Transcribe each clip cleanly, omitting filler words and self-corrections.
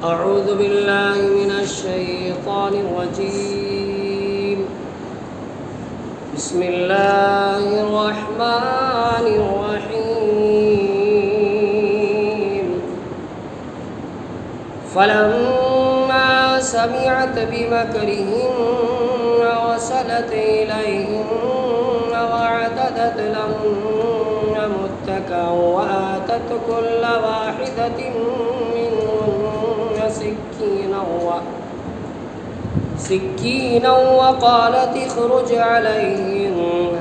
أعوذ بالله من الشيطان الرجيم. بسم الله الرحمن الرحيم. فلما سمعت بمكرهن وصلت إليهن وأعتدت لهن متكئا وآتت كل واحدة منهن سكينا وقالت اخرج عليهن.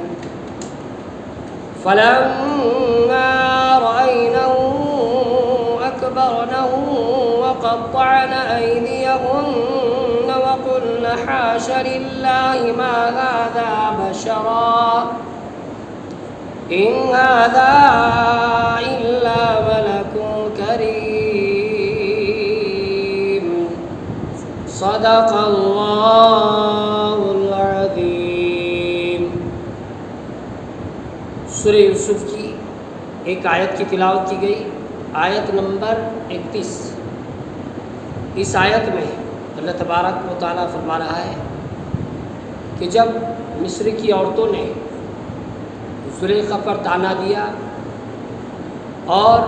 فلما رأينه أكبرنه وقطعن أيديهن وقلن حاش لله ما هذا بشرا إن هذا إلا ملك كريم. صدق اللہ العظیم. سورہ یوسف کی ایک آیت کی تلاوت کی گئی، آیت نمبر 31. اس آیت میں اللہ تبارک و تعالیٰ فرما رہا ہے کہ جب مصر کی عورتوں نے زلیخا پر طعنہ دیا اور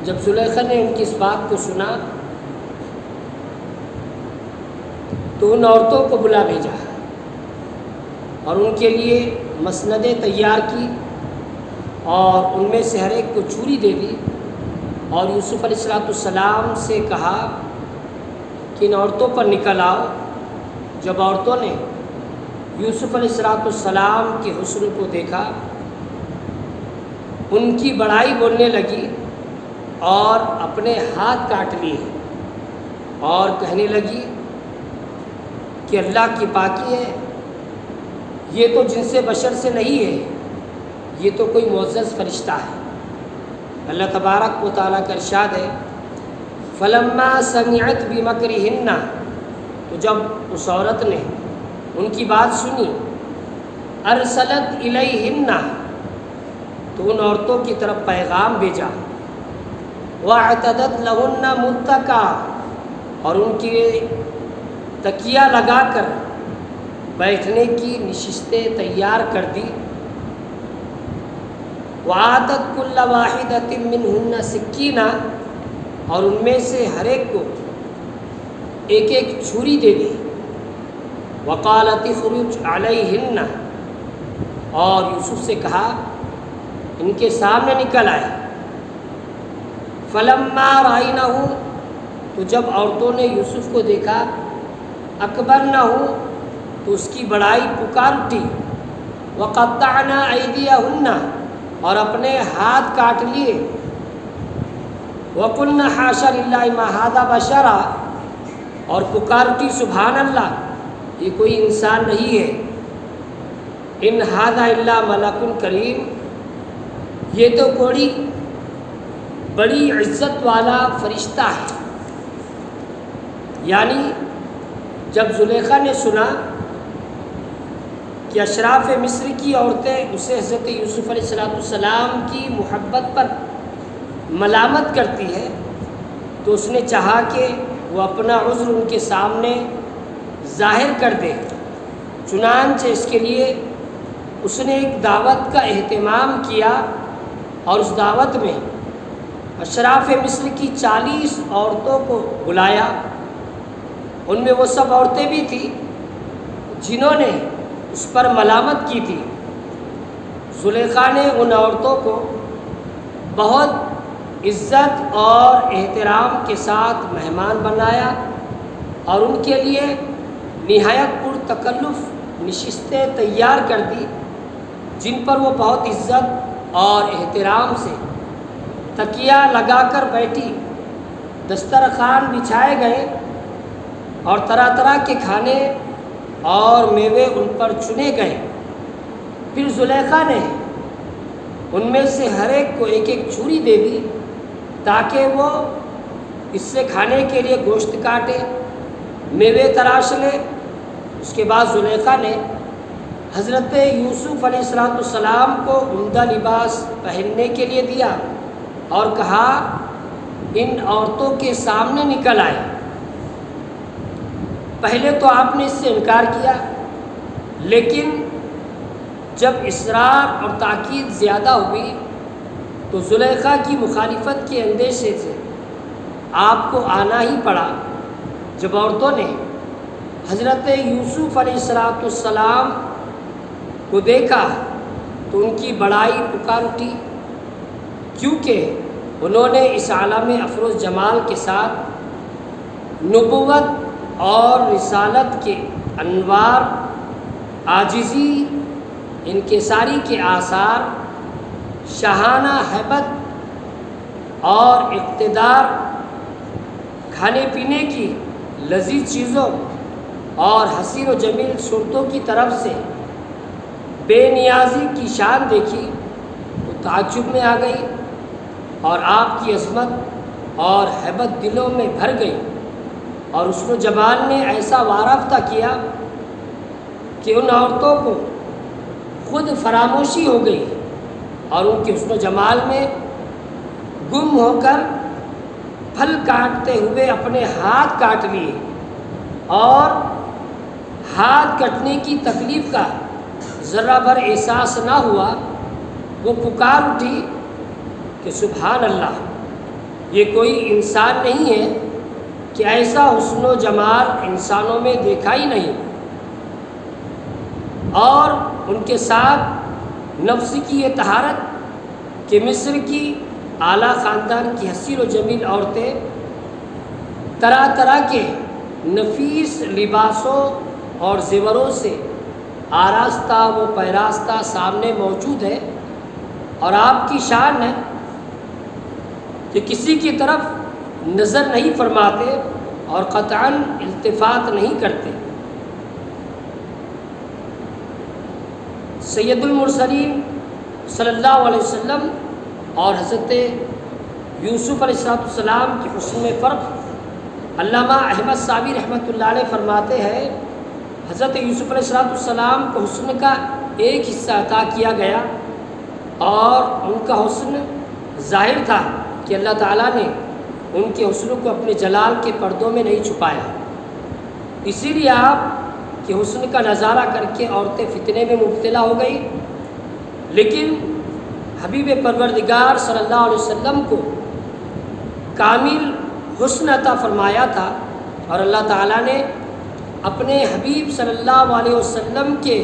جب زلیخا نے ان کی اس بات کو سنا تو ان عورتوں کو بلا بھیجا اور ان کے لیے مسندیں تیار کی اور ان میں سے ہر ایک کو چھری دے دی اور یوسف علیہ السلام سے کہا کہ ان عورتوں پر نکل آؤ. جب عورتوں نے یوسف علیہ السلام کے حسن کو دیکھا ان کی بڑائی بولنے لگی اور اپنے ہاتھ کاٹ لیے اور کہنے لگی کہ اللہ کی پاکی ہے، یہ تو جنس بشر سے نہیں ہے، یہ تو کوئی معزز فرشتہ ہے. اللہ تبارک و تعالیٰ کا ارشاد ہے فلما سمعت بمکرہن، تو جب اس عورت نے ان کی بات سنی، ارسلت الیہن، تو ان عورتوں کی طرف پیغام بھیجا، واعتدت لہن متکا، اور ان کی تکیہ لگا کر بیٹھنے کی نشستیں تیار کر دی. وآتت کل واحدۃ منہن سکینہ، اور ان میں سے ہر ایک کو ایک ایک چھری دے دی. وقالت اخرج علیہن، اور یوسف سے کہا ان کے سامنے نکل آئے. فلما رأینہ، تو جب عورتوں نے یوسف کو دیکھا، اکبرنہ، تو اس کی بڑائی پکار اٹھی. وقطعنا ایدیہن، اور اپنے ہاتھ کاٹ لیے. وقلنا حاشا للہ ما ھذا بشرا، اور پکار اٹھی سبحان اللہ، یہ کوئی انسان نہیں ہے. ان ھذا الا ملک کریم، یہ تو کوئی بڑی عزت والا فرشتہ ہے. یعنی جب زلیخا نے سنا کہ اشراف مصر کی عورتیں اسے حضرت یوسف علیہ السلام کی محبت پر ملامت کرتی ہے، تو اس نے چاہا کہ وہ اپنا عذر ان کے سامنے ظاہر کر دے. چنانچہ اس کے لیے اس نے ایک دعوت کا اہتمام کیا اور اس دعوت میں اشراف مصر کی 40 عورتوں کو بلایا. ان میں وہ سب عورتیں بھی تھیں جنہوں نے اس پر ملامت کی تھی. زلیخا نے ان عورتوں کو بہت عزت اور احترام کے ساتھ مہمان بنایا اور ان کے لیے نہایت پرتکلف نشستیں تیار کر دی، جن پر وہ بہت عزت اور احترام سے تکیہ لگا کر بیٹھی. دسترخوان بچھائے گئے اور طرح طرح کے کھانے اور میوے ان پر چنے گئے. پھر زلیخا نے ان میں سے ہر ایک کو ایک ایک چھری دے دی تاکہ وہ اس سے کھانے کے لیے گوشت کاٹے، میوے تراش لے. اس کے بعد زلیخا نے حضرت یوسف علیہ السلام کو عمدہ لباس پہننے کے لیے دیا اور کہا ان عورتوں کے سامنے نکل آئے۔ پہلے تو آپ نے اس سے انکار کیا، لیکن جب اصرار اور تاکید زیادہ ہوئی تو زلیخا کی مخالفت کے اندیشے سے آپ کو آنا ہی پڑا۔ جب عورتوں نے حضرت یوسف علیہ السلام کو دیکھا تو ان کی بڑائی پکار اٹھی، کیونکہ انہوں نے اس عالم افروز جمال کے ساتھ نبوت اور رسالت کے انوار، عاجزی، انکساری کے آثار، شاہانہ ہیبت اور اقتدار، کھانے پینے کی لذیذ چیزوں اور حسین و جمیل صورتوں کی طرف سے بے نیازی کی شان دیکھی تو تعجب میں آ گئی، اور آپ کی عظمت اور ہیبت دلوں میں بھر گئی، اور حسن و جمال نے ایسا وارفتہ کیا کہ ان عورتوں کو خود فراموشی ہو گئی، اور ان کے حسن و جمال میں گم ہو کر پھل کاٹتے ہوئے اپنے ہاتھ کاٹ لیے، اور ہاتھ کٹنے کی تکلیف کا ذرہ بھر احساس نہ ہوا۔ وہ پکار اٹھی کہ سبحان اللہ، یہ کوئی انسان نہیں ہے کہ ایسا حسن و جمال انسانوں میں دیکھا ہی نہیں۔ اور ان کے ساتھ نفس کی یہ طہارت کہ مصر کی اعلیٰ خاندان کی حسین و جمیل عورتیں طرح طرح کے نفیس لباسوں اور زیوروں سے آراستہ و پیراستہ سامنے موجود ہے، اور آپ کی شان ہے کہ کسی کی طرف نظر نہیں فرماتے اور قطعاً التفات نہیں کرتے۔ سید المرسلین صلی اللہ علیہ وسلم اور حضرت یوسف علیہ السلام کے حسن میں فرق علامہ احمد صابی رحمۃ اللہ علیہ فرماتے ہیں، حضرت یوسف علیہ السلام کو حسن کا ایک حصہ عطا کیا گیا، اور ان کا حسن ظاہر تھا کہ اللہ تعالیٰ نے ان کے حسن کو اپنے جلال کے پردوں میں نہیں چھپایا، اسی لیے آپ کے حسن کا نظارہ کر کے عورتیں فتنے میں مبتلا ہو گئی۔ لیکن حبیب پروردگار صلی اللہ علیہ وسلم کو کامل حسن عطا فرمایا تھا، اور اللہ تعالیٰ نے اپنے حبیب صلی اللہ علیہ وسلم کے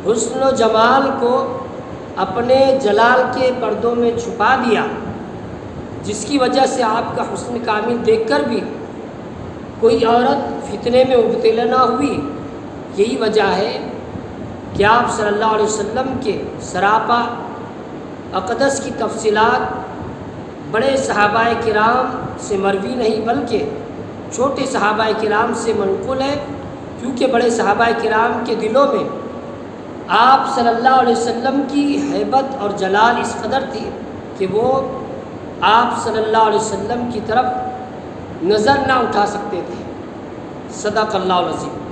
حسن و جمال کو اپنے جلال کے پردوں میں چھپا دیا، جس کی وجہ سے آپ کا حسن کامل دیکھ کر بھی کوئی عورت فتنے میں مبتلا نہ ہوئی۔ یہی وجہ ہے کہ آپ صلی اللہ علیہ وسلم کے سراپا اقدس کی تفصیلات بڑے صحابہ کرام سے مروی نہیں بلکہ چھوٹے صحابہ کرام سے منقول ہے، کیونکہ بڑے صحابہ کرام کے دلوں میں آپ صلی اللہ علیہ وسلم کی ہیبت اور جلال اس قدر تھی کہ وہ آپ صلی اللہ علیہ وسلم کی طرف نظر نہ اٹھا سکتے تھے۔ صدق اللہ العظیم۔